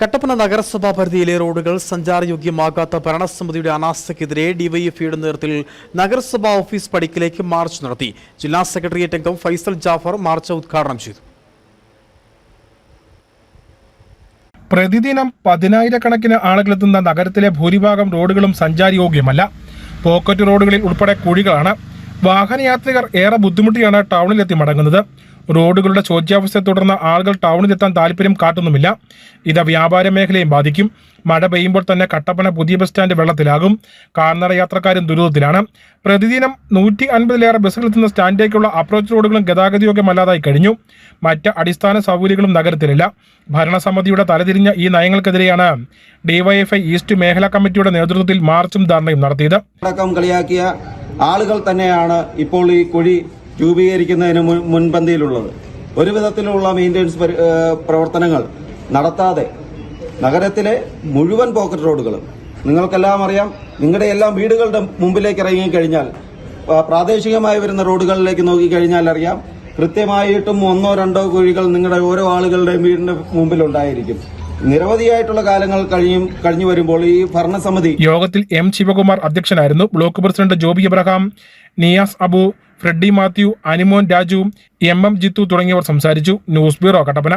കട്ടപ്പന നഗരസഭാ പരിധിയിലെ റോഡുകൾ സഞ്ചാരയോഗ്യമാകാത്ത ഭരണസമിതിയുടെ അനാസ്ഥയ്ക്കെതിരെ ഡിവൈഎഫ്ഐയുടെ നേതൃത്വത്തിൽ നഗരസഭാ ഓഫീസ് പടിക്കലേക്ക് മാർച്ച് നടത്തി. ജില്ലാ സെക്രട്ടേറിയറ്റ് അംഗം ഫൈസൽ ജാഫർ മാർച്ച് ഉദ്ഘാടനം ചെയ്തു. പ്രതിദിനം 10,000-കണക്കിന് ആളുകളെത്തുന്ന നഗരത്തിലെ ഭൂരിഭാഗം റോഡുകളും സഞ്ചാരയോഗ്യമല്ല. പോക്കറ്റ് റോഡുകളിൽ ഉൾപ്പെടെ കുഴികളാണ്. വാഹനയാത്രികർ ഏറെ ബുദ്ധിമുട്ടിയാണ് ടൗണിലെത്തി മടങ്ങുന്നത്. റോഡുകളുടെ ശോച്യാവസ്ഥയെ തുടർന്ന് ആളുകൾ ടൗണിലെത്താൻ താല്പര്യം കാട്ടുന്നുമില്ല. ഇത് വ്യാപാര മേഖലയും ബാധിക്കും. മഴ പെയ്യുമ്പോൾ തന്നെ കട്ടപ്പന പുതിയ ബസ് സ്റ്റാൻഡ് വെള്ളത്തിലാകും. കാൽനട യാത്രക്കാരും ദുരിതത്തിലാണ്. പ്രതിദിനം 150-ലേറെ ബസ്സുകളെത്തുന്ന സ്റ്റാൻഡിലേക്കുള്ള അപ്രോച്ച് റോഡുകളും ഗതാഗതയോഗ്യമല്ലാതായി കഴിഞ്ഞു. മറ്റ് അടിസ്ഥാന സൗകര്യങ്ങളും നഗരത്തിലില്ല. ഭരണസമിതിയുടെ തലതിരിഞ്ഞ ഈ നയങ്ങൾക്കെതിരെയാണ് ഡിവൈഎഫ്ഐ ഈസ്റ്റ് മേഖലാ കമ്മിറ്റിയുടെ നേതൃത്വത്തിൽ മാർച്ചും ധർണയും നടത്തിയത്. കളിയാക്കിയ ആളുകൾ തന്നെയാണ് ഇപ്പോൾ ഈ കുഴി രൂപീകരിക്കുന്നതിന് മുൻപന്തിയിലുള്ളത്. ഒരു വിധത്തിലുള്ള മെയിൻ്റെനൻസ് പ്രവർത്തനങ്ങൾ നടത്താതെ നഗരത്തിലെ മുഴുവൻ പോക്കറ്റ് റോഡുകളും നിങ്ങൾക്കെല്ലാം അറിയാം. നിങ്ങളുടെ എല്ലാം വീടുകളുടെ മുമ്പിലേക്ക് ഇറങ്ങിക്കഴിഞ്ഞാൽ പ്രാദേശികമായി വരുന്ന റോഡുകളിലേക്ക് നോക്കിക്കഴിഞ്ഞാൽ അറിയാം, കൃത്യമായിട്ടും 1-2 കുഴികൾ നിങ്ങളുടെ ഓരോ ആളുകളുടെയും വീടിന്റെ മുമ്പിലുണ്ടായിരിക്കും. നിരവധിയായിട്ടുള്ള കാലങ്ങൾ കഴിഞ്ഞു വരുമ്പോൾ ഈ ഭരണസമിതി യോഗത്തിൽ എം ശിവകുമാർ അധ്യക്ഷനായിരുന്നു. Block president Joby Abraham, Niyas Abu, Freddy Mathew, Animon Raju, M Jithu തുടങ്ങിയവർ സംസാരിച്ചു. News bureau, Kattappana.